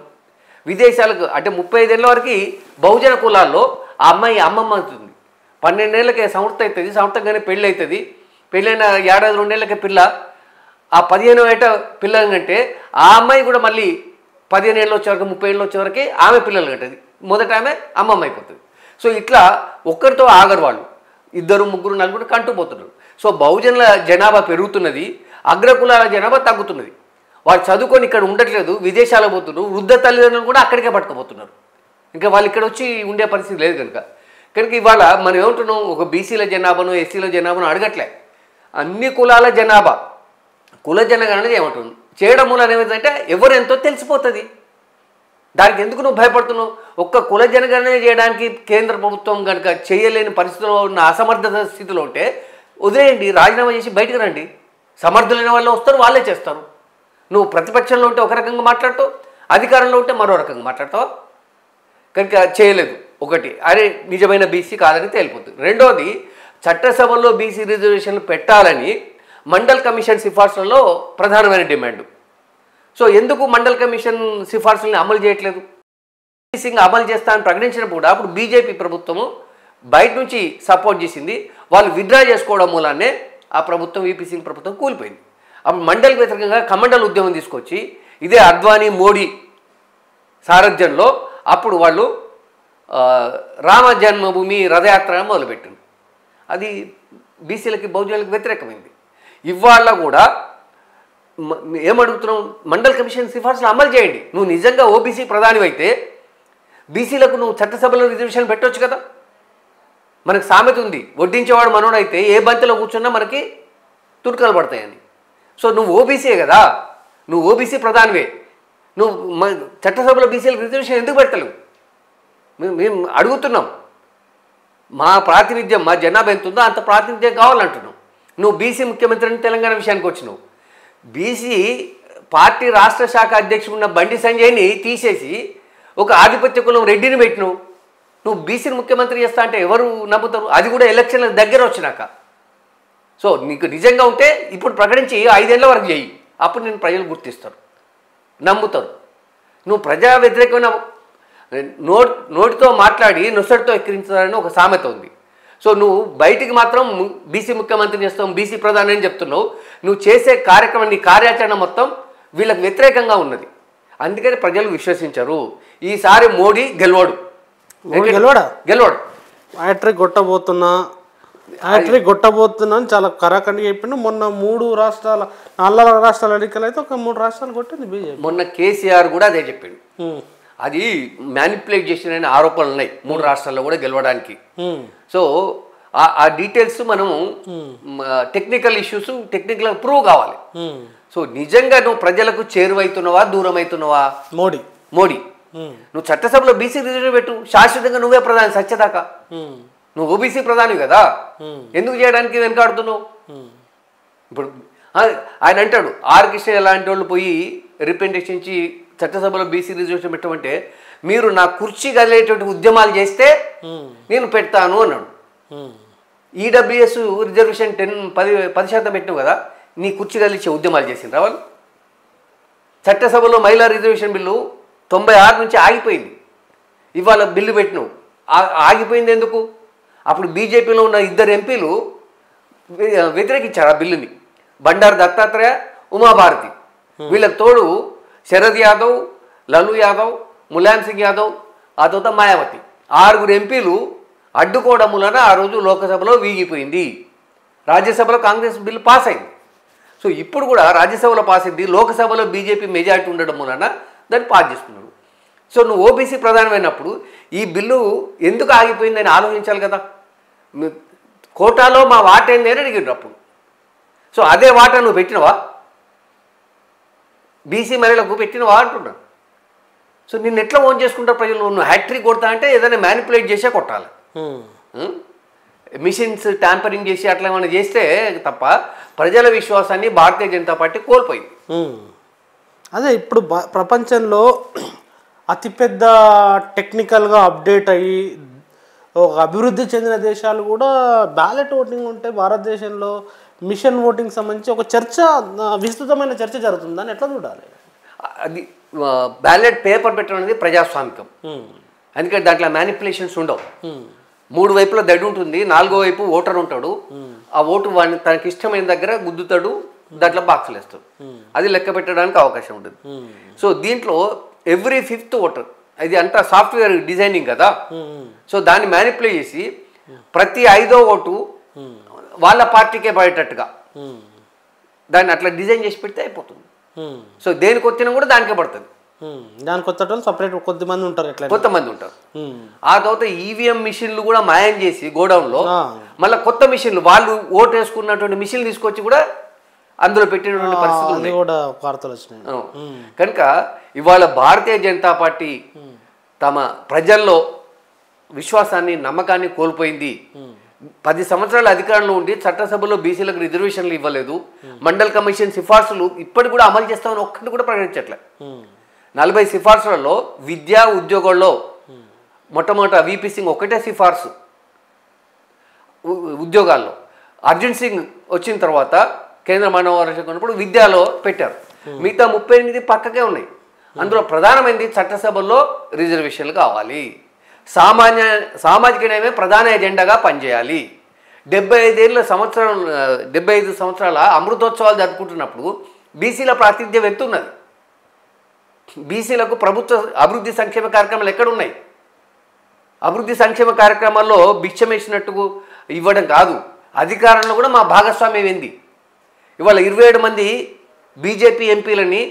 విదేశాలకు అంటే 35 ఏళ్ళ వరకు బహుజన కులాల్లో ఆ అమ్మాయి అమ్మమ్మ అవుతుంది. 12 ఏళ్ళకే సంవత్సరం అవుతుంది, సంవత్సరంగానే పెళ్ళి అవుతుంది. పెళ్ళైన 1-2 ఏళ్ళకే పిల్ల, ఆ 15వ ఏట పిల్లలు కంటే ఆ అమ్మాయి కూడా మళ్ళీ 15 ఏళ్ళు వచ్చే వరకు 30 ఏళ్ళు వచ్చే వరకు ఆమె పిల్లలు కంటది. మొదట ఆమె అమ్మమ్మ అయిపోతుంది. సో ఇట్లా ఒక్కరితో ఆగరు వాళ్ళు, 2, 3, 4 కంటుపోతున్నారు. సో బహుజనుల జనాభా పెరుగుతున్నది, అగ్రకులాల జనాభా తగ్గుతున్నది. వాళ్ళు చదువుకొని ఇక్కడ ఉండట్లేదు, విదేశాలకు పోతున్నారు. వృద్ధ తల్లిదండ్రులు కూడా అక్కడికే పట్టుకుపోతున్నారు. ఇంకా వాళ్ళు ఇక్కడ వచ్చి ఉండే పరిస్థితి లేదు. కనుక ఇవాళ మనం ఏమంటున్నాం, ఒక బీసీల జనాభాను ఎస్సీల జనాభాను అడగట్లే, అన్ని కులాల జనాభా కుల జనగణన ఏమంటుంది చేయడం మూలన ఏమైందంటే ఎవరు ఎంతో తెలిసిపోతుంది. దానికి ఎందుకు నువ్వు భయపడుతున్నావు? ఒక్క కుల జనగణన చేయడానికి కేంద్ర ప్రభుత్వం కనుక చేయలేని పరిస్థితిలో ఉన్న అసమర్థత స్థితిలో ఉంటే వదిలేయండి, రాజీనామా చేసి బయటకు రండి. సమర్థులైన వాళ్ళు వస్తారు, వాళ్ళే చేస్తారు. నువ్వు ప్రతిపక్షంలో ఉంటే ఒక రకంగా మాట్లాడతావు, అధికారంలో ఉంటే మరో రకంగా మాట్లాడతావా? కనుక చేయలేదు. ఒకటి, అరే నిజమైన బీసీ కాదని తేలిపోతుంది. రెండోది, చట్టసభల్లో బీసీ రిజర్వేషన్లు పెట్టాలని మండల్ కమిషన్ సిఫార్సులలో ప్రధానమైన డిమాండ్. సో ఎందుకు మండల్ కమిషన్ సిఫార్సులను అమలు చేయట్లేదు? సింగ్ అమలు చేస్తానని ప్రకటించినప్పుడు కూడా అప్పుడు బీజేపీ ప్రభుత్వము బయట నుంచి సపోర్ట్ చేసింది. వాళ్ళు విత్డ్రా చేసుకోవడం మూలానే ఆ ప్రభుత్వం, వీపీ సింగ్ ప్రభుత్వం కూలిపోయింది. అప్పుడు మండల్ వ్యతిరేకంగా కమండల్ ఉద్యమం తీసుకొచ్చి ఇదే అద్వానీ మోడీ సారథ్యంలో అప్పుడు వాళ్ళు రామ జన్మభూమి రథయాత్ర మొదలుపెట్టింది. అది బీసీలకి బహుజనులకు వ్యతిరేకమైంది. ఇవాళ కూడా ఏమడుగుతున్నావు, మండల్ కమిషన్ సిఫార్సులు అమలు చేయండి. నువ్వు నిజంగా ఓబీసీ ప్రధాని అయితే బీసీలకు నువ్వు చట్టసభలో రిజర్వేషన్ పెట్టవచ్చు కదా. మనకు సామెత ఉంది, వడ్డించేవాడు మనోడైతే ఏ బంతిలో కూర్చున్నా మనకి తునకలు పడతాయని. సో నువ్వు ఓబీసీయే కదా, నువ్వు ఓబీసీ ప్రధానివే, నువ్వు చట్టసభలో బీసీలకు రిజర్వేషన్ ఎందుకు పెడతలేవు? మేము అడుగుతున్నాం. మా ప్రాతినిధ్యం, మా జనాభా ఎంత ఉందో అంత ప్రాతినిధ్యం కావాలంటున్నావు. నువ్వు బీసీ ముఖ్యమంత్రి అని తెలంగాణ విషయానికి వచ్చినావు. బీసీ పార్టీ రాష్ట్ర శాఖ అధ్యక్షుడు ఉన్న బండి సంజయ్ని తీసేసి ఒక ఆధిపత్య కులం రెడ్డిని పెట్టినావు. నువ్వు బీసీని ముఖ్యమంత్రి చేస్తా అంటే ఎవరు నమ్ముతారు? అది కూడా ఎలక్షన్ల దగ్గర వచ్చినాక. సో నీకు నిజంగా ఉంటే ఇప్పుడు ప్రకటించి 5 ఏళ్ల వరకు చేయి, అప్పుడు నేను ప్రజలు గుర్తిస్తారు, నమ్ముతారు. నువ్వు ప్రజా వ్యతిరేకమైన నోటితో మాట్లాడి నొసటితో ఎక్కిరించాలని ఒక సామెత ఉంది. సో నువ్వు బయటికి మాత్రం బీసీ ముఖ్యమంత్రిని చేస్తాం, బీసీ ప్రధాని అని చెప్తున్నావు. నువ్వు చేసే కార్యక్రమం, నీ కార్యాచరణ మొత్తం వీళ్ళకి వ్యతిరేకంగా ఉన్నది. అందుకని ప్రజలు విశ్వసించరు. ఈసారి మోడీ గెలవడు. గెలవడు. హ్యాట్రిక్ కొట్టబోతున్నా అని చాలా కరాఖండిగా చెప్పిండు. మొన్న 4 రాష్ట్రాల ఎన్నికలు అయితే ఒక 3 రాష్ట్రాలు కొట్టింది బీజేపీ. మొన్న కేసీఆర్ కూడా అదే చెప్పిండు. అది మ్యానిపులేట్ చేసిన ఆరోపణలు ఉన్నాయి 3 రాష్ట్రాల్లో కూడా గెలవడానికి. సో ఆ డీటెయిల్స్ మనము టెక్నికల్ ఇష్యూస్ టెక్నికల్ ప్రూవ్ కావాలి. సో నిజంగా నువ్వు ప్రజలకు చేరువైతున్నావా, దూరం అవుతున్నావా? మోడీ నువ్వు చట్టసభలో బీసీ రిజర్వేషన్ పెట్టు, శాశ్వతంగా నువ్వే ప్రధాని సత్యదాకా. నువ్వు ఓబీసీ ప్రధాని కదా, ఎందుకు చేయడానికి వెనకాడుతున్నావు? ఇప్పుడు ఆయన అంటాడు ఆర్ కృష్ణ లాంటి వాళ్ళు పోయి రిప్రజెంటేషన్ ఇచ్చి చట్టసభలో బీసీ రిజర్వేషన్ పెట్టమంటే, మీరు నా కుర్చీ కదిలేటువంటి ఉద్యమాలు చేస్తే నేను పెడతాను అన్నాడు. ఈడబ్ల్యూఎస్ రిజర్వేషన్ 10% పెట్టినావు కదా, నీ కుర్చీ కదిలిచ్చే ఉద్యమాలు చేసిండ్రా వాళ్ళు? చట్టసభలో మహిళా రిజర్వేషన్ బిల్లు 96 నుంచి ఆగిపోయింది. ఇవాళ బిల్లు పెట్టినావు, ఆగిపోయింది ఎందుకు? అప్పుడు బీజేపీలో ఉన్న 2 ఎంపీలు వ్యతిరేకించారు ఆ బిల్లుని, బండారు దత్తాత్రేయ, ఉమాభారతి. వీళ్ళకి తోడు శరద్ యాదవ్, లలు యాదవ్, ములాయం సింగ్ యాదవ్, ఆ తర్వాత మాయావతి, 6 ఎంపీలు అడ్డుకోవడం వలన ఆ రోజు లోకసభలో వీగిపోయింది. రాజ్యసభలో కాంగ్రెస్ బిల్లు పాస్ అయింది. సో ఇప్పుడు కూడా రాజ్యసభలో పాస్ అయింది, లోకసభలో బీజేపీ మెజారిటీ ఉండడం వలన దాన్ని పాస్ చేస్తున్నాడు. సో నువ్వు ఓబీసీ ప్రధానమైనప్పుడు ఈ బిల్లు ఎందుకు ఆగిపోయిందని ఆలోచించాలి కదా. కోటాలో మా వాటా ఏంది అని అడిగినప్పుడు, సో అదే వాటా నువ్వు పెట్టినవా? బీసీ మహిళలకు పెట్టినవా అంటున్నా. సో నిన్ను ఎట్లా ఓన్ చేసుకుంటారు ప్రజలు? నువ్వు హ్యాట్రిక్ కొడతా అంటే ఏదైనా మ్యానిపులేట్ చేసే కొట్టాలి. మిషన్స్ ట్యాంపరింగ్ చేసి అట్లా ఏమైనా చేస్తే తప్ప ప్రజల విశ్వాసాన్ని భారతీయ జనతా పార్టీ కోల్పోయింది. అదే ఇప్పుడు ప్రపంచంలో అతిపెద్ద టెక్నికల్గా అప్డేట్ అయ్యి ఒక అభివృద్ధి చెందిన దేశాలు కూడా బ్యాలెట్ ఓటింగ్ ఉంటే భారతదేశంలో మిషన్ ఓటింగ్ సంబంధించి ఒక చర్చ, విస్తృతమైన చర్చ జరుగుతుందని ఎట్లా చూడాలి? అది బ్యాలెట్ పేపర్ పెట్టడం అనేది ప్రజాస్వామికం. అందుకని దాంట్లో మ్యానిపులేషన్స్ ఉండవు. 3 వైపుల దడి ఉంటుంది, 4వ వైపు ఓటర్ ఉంటాడు. ఆ ఓటు వాడిని తనకి ఇష్టమైన దగ్గర గుద్దుతాడు, దాంట్లో బాక్సులు వేస్తాడు. అది లెక్క పెట్టడానికి అవకాశం ఉంటుంది. సో దీంట్లో ఎవ్రీ 5th ఓటర్, అది అంతా సాఫ్ట్వేర్ డిజైనింగ్ కదా. సో దాన్ని మ్యానిపులేట్ చేసి ప్రతి 5వ ఓటు వాళ్ళ పార్టీకే పడేటట్టుగా దాన్ని అట్లా డిజైన్ చేసి పెడితే అయిపోతుంది. సో దేనికి వచ్చినా కూడా దానికే పడుతుంది. దానికి వచ్చేటోళ్ళు సపరేట్ కొంతమంది ఉంటారు, కొంతమంది ఉంటారు. ఆ తర్వాత ఈవీఎం మిషన్లు కూడా మాయం చేసి గోడౌన్లో మళ్ళీ కొత్త మిషన్లు, వాళ్ళు ఓటు వేసుకున్నటువంటి మిషన్లు తీసుకొచ్చి కూడా అందులో పెట్టినటువంటి పరిస్థితులు కూడా వార్తలు వచ్చినాయి. కనుక ఇవాళ భారతీయ జనతా పార్టీ తమ ప్రజల్లో విశ్వాసాన్ని, నమ్మకాన్ని కోల్పోయింది. 10 సంవత్సరాల అధికారంలో ఉండి చట్టసభలో బీసీలకు రిజర్వేషన్లు ఇవ్వలేదు. మండల్ కమిషన్ సిఫార్సులు ఇప్పటికి కూడా అమలు చేస్తామని ఒక్కటి కూడా ప్రకటించట్లే. 40 సిఫార్సులలో విద్యా ఉద్యోగాల్లో మొట్టమొదట వీపీ సింగ్ ఒకటే సిఫార్సు ఉద్యోగాల్లో. అర్జున్ సింగ్ వచ్చిన తర్వాత కేంద్ర మానవ వనరుల శాఖ ఉన్నప్పుడు విద్యలో పెట్టారు. మిగతా 38 పక్కకే ఉన్నాయి. అందులో ప్రధానమైనది చట్టసభల్లో రిజర్వేషన్లు కావాలి. సామాజిక న్యాయమే ప్రధాన ఎజెండాగా పనిచేయాలి. 75 సంవత్సరాల అమృతోత్సవాలు జరుపుకుంటున్నప్పుడు బీసీల ప్రాతినిధ్యం ఎత్తున్నది. బీసీలకు ప్రభుత్వ అభివృద్ధి సంక్షేమ కార్యక్రమాలు ఎక్కడున్నాయి? అభివృద్ధి సంక్షేమ కార్యక్రమాల్లో భిక్షమేసినట్టు ఇవ్వడం కాదు, అధికారంలో కూడా మా భాగస్వామ్యం ఏంది? ఇవాళ 27 మంది బీజేపీ ఎంపీలని,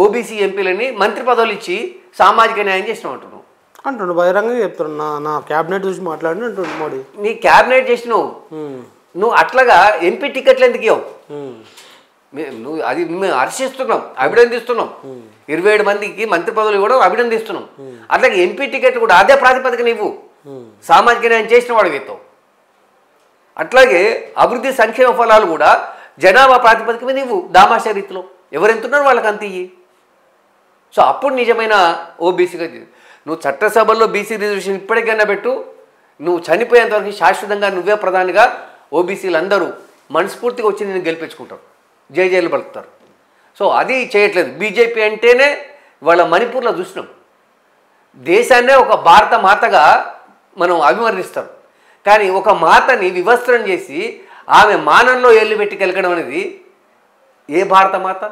ఓబీసీ ఎంపీలని మంత్రి పదవులు ఇచ్చి సామాజిక న్యాయం చేసినావు అంటుండు. బహిరంగంగా చెప్తున్నాడు, నా క్యాబినెట్ చూసి మాట్లాడిన అంటుండు మోడీ. నీ క్యాబినెట్ చేసినావు, నువ్వు అట్లాగా ఎంపీ టికెట్లు ఎందుకు ఇవ్వవు? నువ్వు అది మేము హర్షిస్తున్నాం, అభినందిస్తున్నాం. 27 మందికి మంత్రి పదవులు ఇవ్వడం అభినందిస్తున్నాం. అట్లాగే ఎంపీ టికెట్ కూడా అదే ప్రాతిపదికన ఇవ్వు, సామాజిక న్యాయం చేసిన వాడు ఇస్తావు. అట్లాగే అభివృద్ధి సంక్షేమ ఫలాలు కూడా జనాభా ప్రాతిపదిక మీద ఇవ్వు, దామాషా రీతిలో ఎవరెంతున్నారో వాళ్ళకి అంత ఇయ్యి. సో అప్పుడు నిజమైన ఓబీసీగా నువ్వు చట్టసభల్లో బీసీ రిజర్వేషన్ ఇప్పటికైనా పెట్టు. నువ్వు చనిపోయేంతవరకు శాశ్వతంగా నువ్వే ప్రధానిగా ఓబీసీలు అందరూ మనస్ఫూర్తిగా వచ్చి నేను గెలిపించుకుంటారు, జైలు పలుకుతారు. సో అది చేయట్లేదు బీజేపీ. అంటేనే వాళ్ళ మణిపూర్లో చూసినాం, దేశాన్నే ఒక భారత మాతగా మనం అభివర్ణిస్తాం. కానీ ఒక మాతని వివస్త్రం చేసి ఆమె మానంలో ఏళ్ళు పెట్టి కెలకడం అనేది ఏ భారత మాత?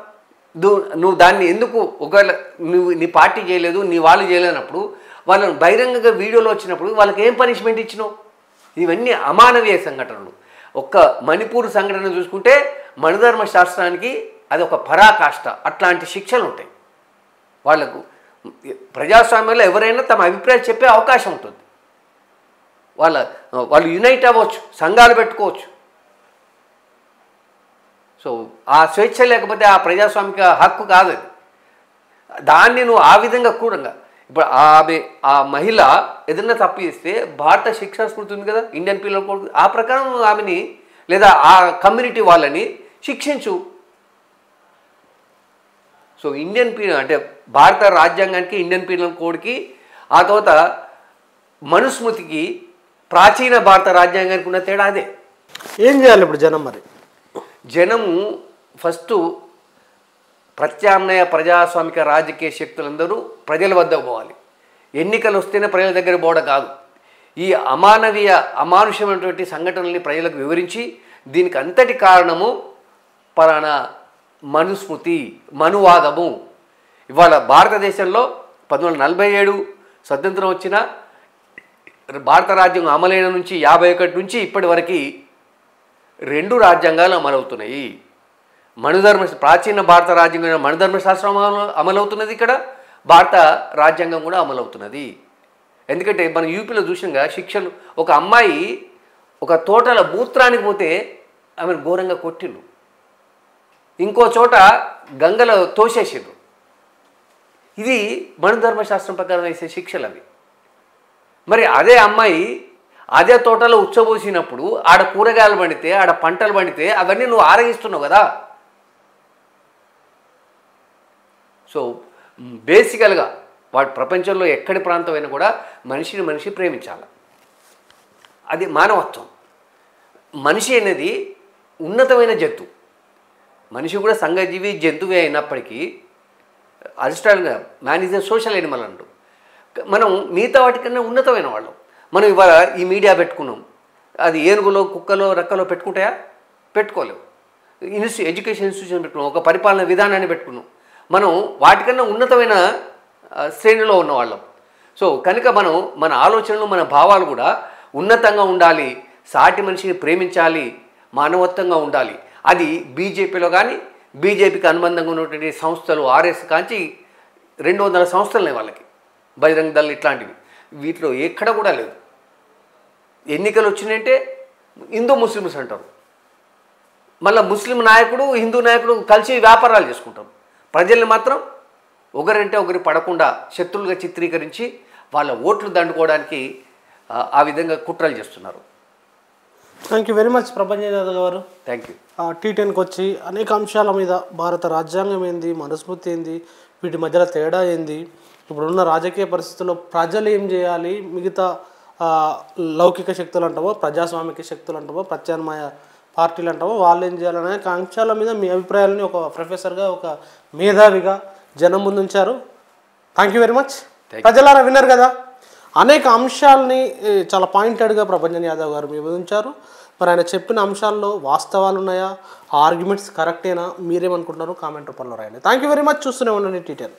నువ్వు దాన్ని ఎందుకు, ఒకవేళ నువ్వు నీ పార్టీ చేయలేదు, నీ వాళ్ళు చేయలేనప్పుడు వాళ్ళని బహిరంగంగా వీడియోలో వచ్చినప్పుడు వాళ్ళకి ఏం పనిష్మెంట్ ఇచ్చినావు? ఇవన్నీ అమానవీయ సంఘటనలు. ఒక్క మణిపూర్ సంఘటన చూసుకుంటే మనుధర్మ శాస్త్రానికి అది ఒక పరాకాష్ట. అట్లాంటి శిక్షలు ఉంటాయి వాళ్లకు. ప్రజాస్వామ్యంలో ఎవరైనా తమ అభిప్రాయాలు చెప్పే అవకాశం ఉంటుంది. వాళ్ళు యునైట్ అవ్వచ్చు, సంఘాలు పెట్టుకోవచ్చు. సో ఆ స్వేచ్ఛ లేకపోతే ఆ ప్రజాస్వామిక హక్కు కాదు అది. దాన్ని నువ్వు ఆ విధంగా కూడంగా ఇప్పుడు ఆ మహిళ ఏదైనా తప్పు చేస్తే భారత శిక్షా స్మృతి ఉంది కదా, ఇండియన్ పీనల్ కోడ్, ఆ ప్రకారం ఆమెని లేదా ఆ కమ్యూనిటీ వాళ్ళని శిక్షించు. సో ఇండియన్ పీనల్ అంటే భారత రాజ్యాంగానికి, ఇండియన్ పీనల్ కోడ్కి, ఆ తర్వాత మనుస్మృతికి, ప్రాచీన భారత రాజ్యాంగానికి ఉన్న తేడా అదే. ఏం చేయాలి ఇప్పుడు జనం? మరి జనము ఫస్ట్ ప్రత్యామ్నాయ ప్రజాస్వామిక రాజకీయ శక్తులందరూ ప్రజల వద్దకు పోవాలి. ఎన్నికలు వస్తేనే ప్రజల దగ్గర పోవడం కాదు. ఈ అమానుషమైనటువంటి సంఘటనల్ని ప్రజలకు వివరించి దీనికి అంతటి కారణము పలానా మనుస్మృతి, మనువాదము. ఇవాళ భారతదేశంలో 1947 స్వతంత్రం వచ్చిన భారత రాజ్యాంగం అమలైన నుంచి 51 నుంచి ఇప్పటి వరకు 2 రాజ్యాంగాలు అమలవుతున్నాయి. ప్రాచీన భారత రాజ్యాంగం మనుధర్మశాస్త్రం అమలవుతున్నది, ఇక్కడ భారత రాజ్యాంగం కూడా అమలవుతున్నది. ఎందుకంటే మనం యూపీలో చూసినాగా శిక్షలు, ఒక అమ్మాయి ఒక తోటల మూత్రానికి పోతే ఆమెను ఘోరంగా కొట్టిండు, ఇంకో చోట గంగలో తోసేసిండ్రు. ఇది మనుధర్మశాస్త్రం ప్రకారం వేసే శిక్షలు అవి. మరి అదే అమ్మాయి అదే తోటలో ఉచ్చబోసినప్పుడు ఆడ కూరగాయలు పండితే, ఆడ పంటలు పండితే అవన్నీ నువ్వు ఆరగిస్తున్నావు కదా. సో బేసికల్గా వాటి ప్రపంచంలో ఎక్కడి ప్రాంతమైనా కూడా మనిషిని మనిషి ప్రేమించాలి. అది మానవత్వం. మనిషి అనేది ఉన్నతమైన జంతువు. మనిషి కూడా సంఘజీవి జంతువే అయినప్పటికీ Aristotle man is a social Animal అంటూ, మనం మిగతా వాటికన్నా ఉన్నతమైన వాళ్ళం. మనం ఇవాళ ఈ మీడియా పెట్టుకున్నాం, అది ఏనుగులో, కుక్కలో, రెక్కలో పెట్టుకుంటాయా? పెట్టుకోలేవు. ఎడ్యుకేషన్ ఇన్స్టిట్యూషన్ పెట్టుకున్నాం, ఒక పరిపాలన విధానాన్ని పెట్టుకున్నాం. మనం వాటికన్నా ఉన్నతమైన శ్రేణిలో ఉన్నవాళ్ళం. సో కనుక మనం మన ఆలోచనలు, మన భావాలు కూడా ఉన్నతంగా ఉండాలి, సాటి మనిషిని ప్రేమించాలి, మానవత్వంగా ఉండాలి. అది బీజేపీలో కానీ, బీజేపీకి అనుబంధంగా ఉన్నటువంటి సంస్థలు, ఆర్ఎస్ కాంచి 200 సంస్థలున్నాయి వాళ్ళకి, బజరంగ దళ్ ఇట్లాంటివి. వీటిలో ఎక్కడ కూడా లేదు. ఎన్నికలు వచ్చినాయంటే హిందూ ముస్లిమ్స్ అంటారు, మళ్ళీ ముస్లిం నాయకుడు, హిందూ నాయకుడు కలిసి వ్యాపారాలు చేసుకుంటారు. ప్రజల్ని మాత్రం ఒకరంటే ఒకరి పడకుండా శత్రువులుగా చిత్రీకరించి వాళ్ళ ఓట్లు దండుకోవడానికి ఆ విధంగా కుట్రలు చేస్తున్నారు. Thank you very much Prabhanjan Yadav గారు. Thank you. T10కి వచ్చి అనేక అంశాల మీద భారత రాజ్యాంగం ఏంది, మనుస్మృతి ఏంది, వీటి మధ్యలో తేడా ఏంది, ఇప్పుడున్న రాజకీయ పరిస్థితుల్లో ప్రజలు ఏం చేయాలి, మిగతా లౌకిక శక్తులు అంటామో, ప్రజాస్వామిక శక్తులు అంటామో, ప్రత్యామ్నాయ పార్టీలు అంటామో వాళ్ళు ఏం చేయాలనే అంశాల మీద మీ అభిప్రాయాలని ఒక ప్రొఫెసర్గా, ఒక మేధావిగా జనం ముందు ఉంచారు. Thank you very much. ప్రజలారా విన్నారు కదా, అనేక అంశాలని చాలా పాయింటెడ్గా ప్రభంజన్ యాదవ్ గారు మీ ముందు ఉంచారు. మరి ఆయన చెప్పిన అంశాల్లో వాస్తవాలు ఉన్నాయా, ఆర్గ్యుమెంట్స్ కరెక్టేనా, మీరేమనుకుంటున్నారు కామెంట్ రూపంలో రాయండి. Thank you very much. చూస్తూనే ఉండండి T10.